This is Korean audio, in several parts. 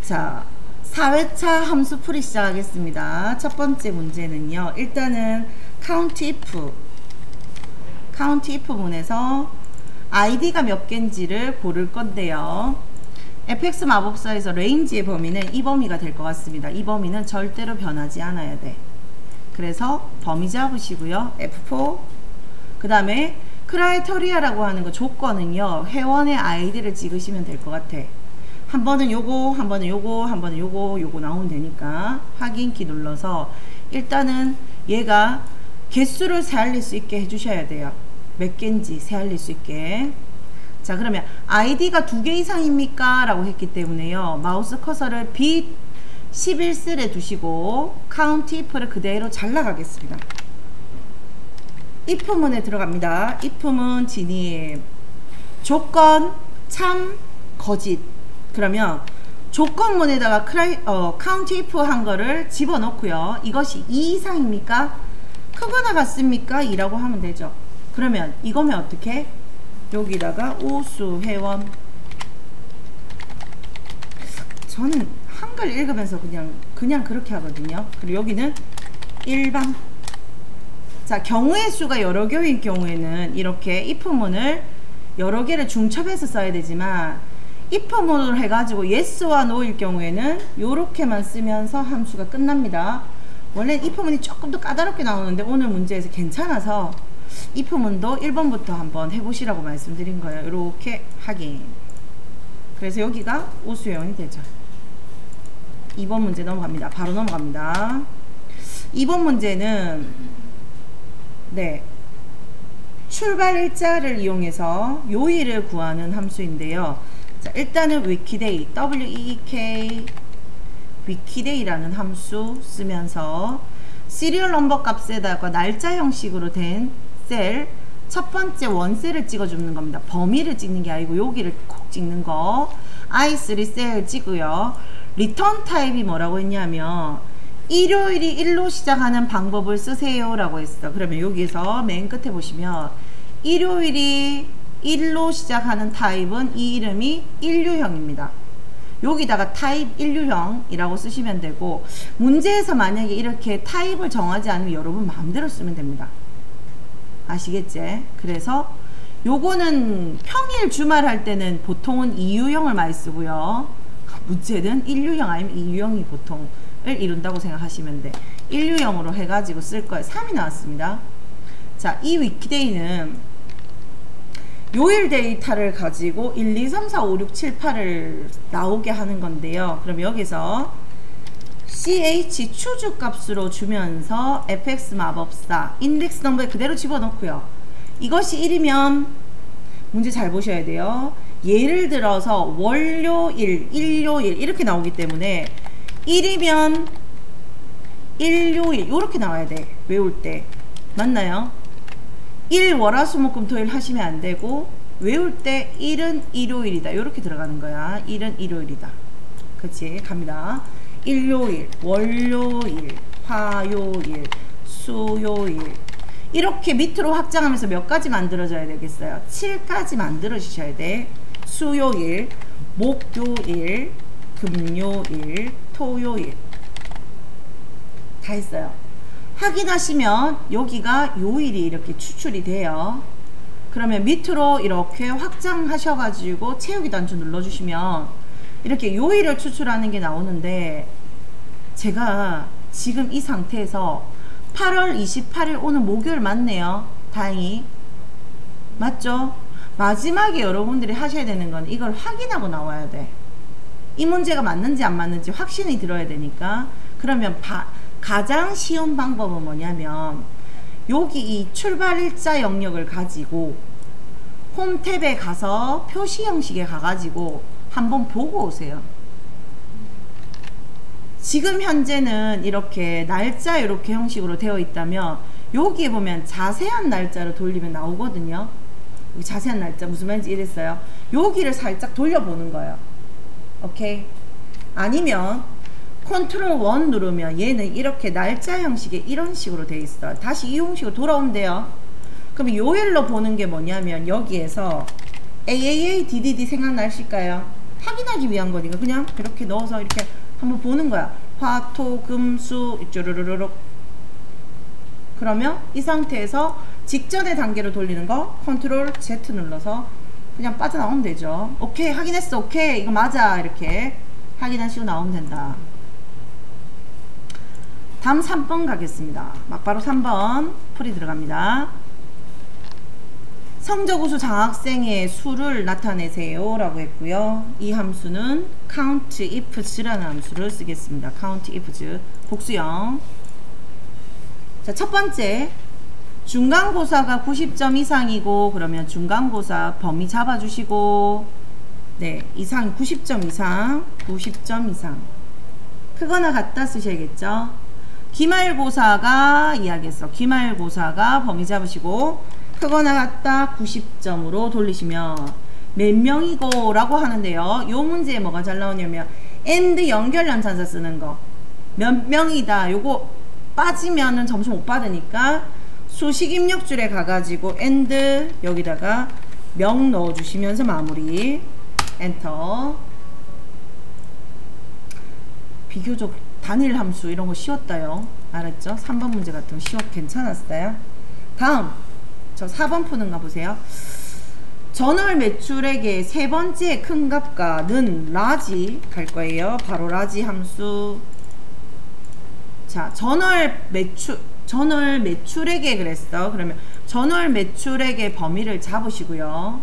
자, 4회차 함수 풀이 시작하겠습니다. 첫 번째 문제는요. 일단은 count if 문에서 id가 몇 개인지를 고를 건데요. fx 마법사에서 range의 범위는 이 범위가 될 것 같습니다. 이 범위는 절대로 변하지 않아야 돼. 그래서 범위 잡으시고요. F4 그 다음에 크라이테리아라고 하는 거 조건은요. 회원의 아이디를 찍으시면 될 것 같아. 한 번은 요거, 한 번은 요거, 한 번은 요거 나오면 되니까 확인키 눌러서 일단은 얘가 개수를 세알릴 수 있게 해주셔야 돼요. 몇 개인지 세알릴 수 있게. 자, 그러면 아이디가 2개 이상입니까? 라고 했기 때문에요. 마우스 커서를 빛 11셀에 두시고 count if를 그대로 잘 나가겠습니다. if문에 들어갑니다. if문 진입 조건 참 거짓. 그러면 조건문에다가 count if 한 거를 집어넣고요. 이것이 2 이상입니까? 크거나 같습니까? 2라고 하면 되죠. 그러면 이거면 어떻게? 여기다가 우수 회원. 저는 한글 읽으면서 그냥 그렇게 하거든요. 그리고 여기는 일반. 자, 경우의 수가 여러 개일 경우에는 이렇게 if문을 여러 개를 중첩해서 써야 되지만 if문으로 해가지고 yes와 no일 경우에는 요렇게만 쓰면서 함수가 끝납니다. 원래 if문이 조금 더 까다롭게 나오는데 오늘 문제에서 괜찮아서 if문도 1번부터 한번 해보시라고 말씀드린 거예요. 이렇게 확인. 그래서 여기가 우수회원이 되죠. 2번 문제 넘어갑니다. 바로 넘어갑니다. 2번 문제는 네, 출발 일자를 이용해서 요일을 구하는 함수인데요. 자, 일단은 위키데이, week, 위키데이라는 함수 쓰면서 시리얼 넘버 값에다가 날짜 형식으로 된 셀 첫 번째 원셀을 찍어주는 겁니다. 범위를 찍는 게 아니고 여기를 콕 찍는 거. I3 셀 찍고요. 리턴 타입이 뭐라고 했냐면 일요일이 1로 시작하는 방법을 쓰세요 라고 했어. 그러면 여기에서 맨 끝에 보시면 일요일이 1로 시작하는 타입은 이 이름이 일류형입니다. 여기다가 타입 일류형이라고 쓰시면 되고, 문제에서 만약에 이렇게 타입을 정하지 않으면 여러분 마음대로 쓰면 됩니다. 아시겠지? 그래서 요거는 평일 주말 할 때는 보통은 이유형을 많이 쓰고요. 문제는 일류형 아니면 이유형이 보통을 이룬다고 생각하시면 돼. 일류형으로 해가지고 쓸 거예요. 3이 나왔습니다. 자, 이 위키데이는 요일 데이터를 가지고 1, 2, 3, 4, 5, 6, 7, 8을 나오게 하는 건데요. 그럼 여기서 ch 추주 값으로 주면서 fx 마법사 인덱스 넘버에 그대로 집어넣고요. 이것이 1이면 문제 잘 보셔야 돼요. 예를 들어서 월요일, 일요일 이렇게 나오기 때문에 1이면 일요일 이렇게 나와야 돼. 외울 때. 맞나요? 1 월화수목금토일 하시면 안 되고 외울 때 1은 일요일이다 이렇게 들어가는 거야. 1은 일요일이다. 그치? 갑니다. 일요일, 월요일, 화요일, 수요일 이렇게 밑으로 확장하면서 몇 가지 만들어져야 되겠어요? 7까지 만들어 주셔야 돼. 수요일, 목요일, 금요일, 토요일 다 했어요. 확인하시면 여기가 요일이 이렇게 추출이 돼요. 그러면 밑으로 이렇게 확장하셔가지고 채우기 단추 눌러주시면 이렇게 요일을 추출하는 게 나오는데, 제가 지금 이 상태에서 8월 28일 오늘 목요일 맞네요. 다행히 맞죠? 마지막에 여러분들이 하셔야 되는 건 이걸 확인하고 나와야 돼. 이 문제가 맞는지 안 맞는지 확신이 들어야 되니까. 그러면 가장 쉬운 방법은 뭐냐면 여기 이 출발일자 영역을 가지고 홈 탭에 가서 표시 형식에 가가지고 한번 보고 오세요. 지금 현재는 이렇게 날짜 이렇게 형식으로 되어 있다면 여기에 보면 자세한 날짜로 돌리면 나오거든요. 여기 자세한 날짜 무슨 말인지 이랬어요. 여기를 살짝 돌려보는 거예요. 오케이? 아니면 컨트롤 1 누르면 얘는 이렇게 날짜 형식의 이런 식으로 되어 있어요. 다시 이 형식으로 돌아온대요. 그럼 요일로 보는 게 뭐냐면 여기에서 AAA, DDD 생각나실까요? 확인하기 위한 거니까 그냥 이렇게 넣어서 이렇게 한번 보는 거야. 화, 토, 금, 수, 쭈르르르륵. 그러면 이 상태에서 직전의 단계로 돌리는 거 컨트롤 Z 눌러서 그냥 빠져나오면 되죠. 오케이, 확인했어. 오케이, 이거 맞아. 이렇게 확인하시고 나오면 된다. 다음 3번 가겠습니다. 막바로 3번 풀이 들어갑니다. 성적우수 장학생의 수를 나타내세요 라고 했고요. 이 함수는 countifs라는 함수를 쓰겠습니다. countifs 복수형. 자, 첫 번째 중간고사가 90점 이상이고 그러면 중간고사 범위 잡아주시고, 네, 이상 90점 이상, 90점 이상 크거나 같다 쓰셔야겠죠. 기말고사가 이야기했어. 기말고사가 범위 잡으시고 크거나 같다 90점으로 돌리시면 몇 명이고 라고 하는데요. 요 문제에 뭐가 잘 나오냐면 and 연결 연산사 쓰는 거. 몇 명이다 요거 빠지면은 점수 못 받으니까 수식 입력줄에 가가지고 and 여기다가 명 넣어주시면서 마무리. 엔터. 비교적 단일 함수 이런 거 쉬웠다요. 알았죠? 3번 문제 같은 거 괜찮았어요? 다음 저 4번 푸는 거 보세요. 전월 매출액의 세 번째 큰 값과는 라지 갈 거예요. 바로 라지 함수. 자, 전월 매출액에 그랬어. 그러면 전월 매출액의 범위를 잡으시고요.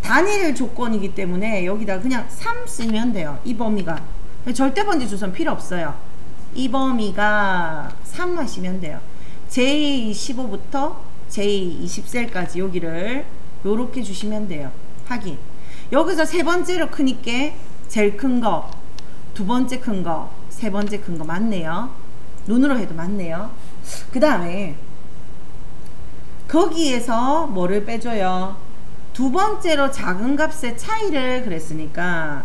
단일 조건이기 때문에 여기다 그냥 3 쓰면 돼요. 이 범위가. 절대번지 주소는 필요 없어요. 이 범위가 3 하시면 돼요. J15부터 J20셀까지 여기를 요렇게 주시면 돼요. 확인. 여기서 세 번째로 크니까 제일 큰 거, 두 번째 큰 거, 세 번째 큰 거 맞네요. 눈으로 해도 맞네요. 그 다음에 거기에서 뭐를 빼줘요? 두 번째로 작은 값의 차이를 그랬으니까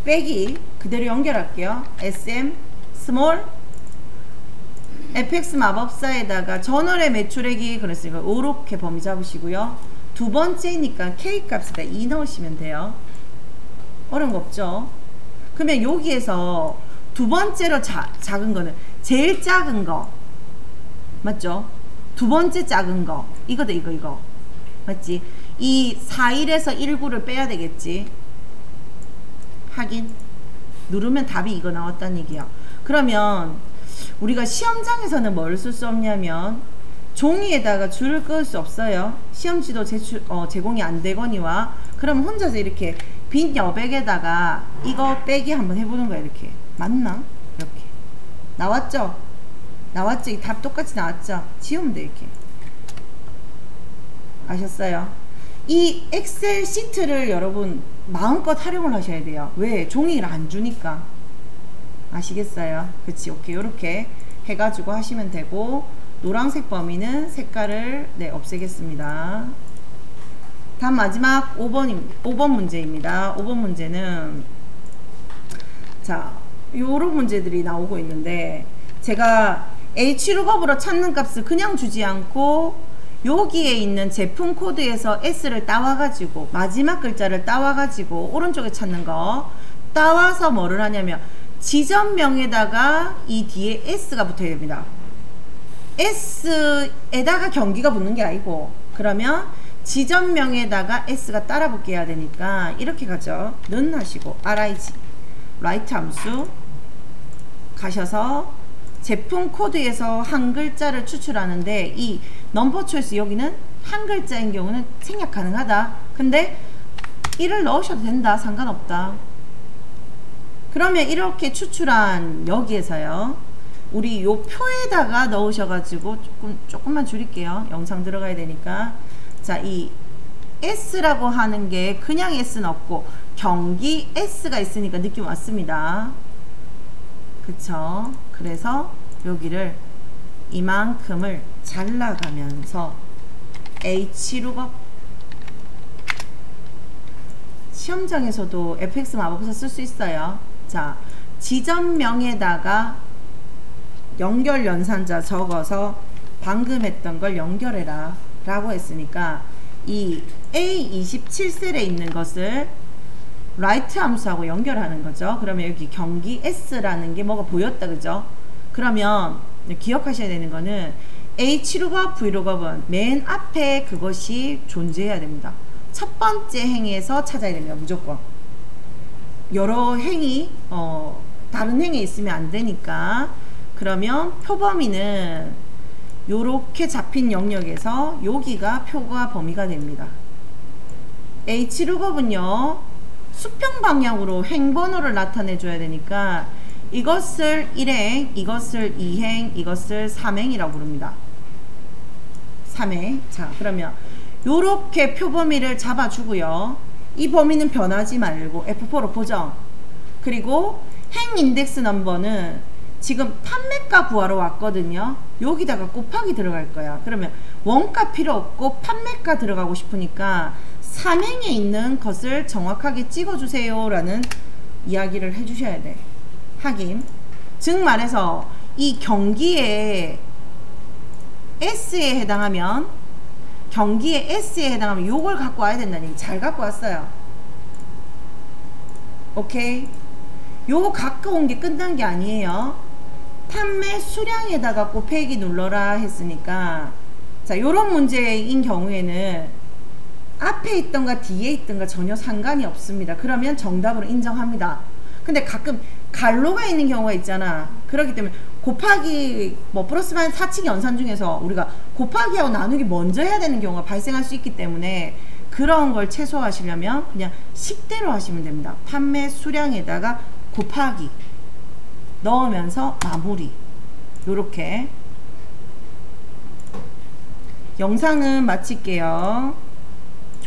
빼기 그대로 연결할게요. SM 스몰 fx 마법사에다가 전월의 매출액이 그랬으니까 이렇게 범위 잡으시고요. 두 번째니까 k 값에다 2 넣으시면 돼요. 어려운 거 없죠? 그러면 여기에서 두 번째로 작은 거는 제일 작은 거 맞죠? 두 번째 작은 거 이거다 이거 맞지? 이 41에서 19를 빼야 되겠지. 확인. 누르면 답이 이거 나왔다는 얘기야. 그러면 우리가 시험장에서는 뭘 쓸 수 없냐면 종이에다가 줄을 끌 수 없어요. 시험지도 제공이 안 되거니와. 그럼 혼자서 이렇게 빈 여백에다가 이거 빼기 한번 해보는 거야. 이렇게 맞나? 이렇게 나왔죠? 나왔죠? 이 답 똑같이 나왔죠? 지우면 돼. 이렇게 아셨어요? 이 엑셀 시트를 여러분 마음껏 활용을 하셔야 돼요. 왜? 종이를 안 주니까. 아시겠어요? 그치? 오케이. 요렇게 해가지고 하시면 되고, 노란색 범위는 색깔을 없애겠습니다. 다음 마지막 5번 문제입니다. 5번 문제는 자, 요런 문제들이 나오고 있는데 제가 H룩업으로 찾는 값을 그냥 주지 않고 여기에 있는 제품 코드에서 S를 따와가지고 마지막 글자를 따와가지고 오른쪽에 찾는 거 따와서 뭐를 하냐면 지점명에다가 이 뒤에 S가 붙어야 됩니다. S에다가 경기가 붙는 게 아니고 그러면 지점명에다가 S가 따라 붙게 해야 되니까 이렇게 가죠. 는 하시고 RIG 라이트 함수 가셔서 제품 코드에서 한 글자를 추출하는데 이 넘버 초이스 여기는 한 글자인 경우는 생략 가능하다. 근데 1을 넣으셔도 된다. 상관없다. 그러면 이렇게 추출한 여기에서요. 우리 요 표에다가 넣으셔가지고 조금만 줄일게요. 영상 들어가야 되니까. 자, 이 S라고 하는 게 그냥 S는 없고 경기 S가 있으니까 느낌 왔습니다. 그쵸? 그래서 여기를 이만큼을 잘라가면서 H룩업 시험장에서도 fx 마법사 쓸 수 있어요. 자, 지점명에다가 연결 연산자 적어서 방금 했던 걸 연결해라 라고 했으니까 이 A27셀에 있는 것을 라이트 함수하고 연결하는 거죠. 그러면 여기 경기 S라는 게 뭐가 보였다, 그죠? 그러면 기억하셔야 되는 거는 H룩업, V룩업은 맨 앞에 그것이 존재해야 됩니다. 첫 번째 행에서 찾아야 됩니다. 무조건. 여러 행이 다른 행에 있으면 안 되니까. 그러면 표범위는 요렇게 잡힌 영역에서 여기가 표가 범위가 됩니다. H룩업은요 수평 방향으로 행번호를 나타내 줘야 되니까 이것을 1행, 이것을 2행, 이것을 3행이라고 부릅니다. 3행. 자, 그러면 요렇게 표범위를 잡아주고요. 이 범위는 변하지 말고 F4로 보정. 그리고 행 인덱스 넘버는 지금 판매가 구하러 왔거든요. 여기다가 곱하기 들어갈 거야. 그러면 원가 필요 없고 판매가 들어가고 싶으니까 3행에 있는 것을 정확하게 찍어주세요 라는 이야기를 해주셔야 돼. 하긴 즉 말해서 이 경기에 S에 해당하면 요걸 갖고 와야 된다는 얘기. 잘 갖고 왔어요. 오케이? 요거 갖고 온 게 끝난 게 아니에요. 판매 수량에다가 곱하기 눌러라 했으니까 자, 요런 문제인 경우에는 앞에 있던가 뒤에 있던가 전혀 상관이 없습니다. 그러면 정답으로 인정합니다. 근데 가끔 갈로가 있는 경우가 있잖아. 그렇기 때문에 곱하기 뭐 플러스 마이너스 사칙 연산 중에서 우리가 곱하기하고 나누기 먼저 해야 되는 경우가 발생할 수 있기 때문에 그런 걸 최소화하시려면 그냥 식대로 하시면 됩니다. 판매 수량에다가 곱하기 넣으면서 마무리. 요렇게 영상은 마칠게요.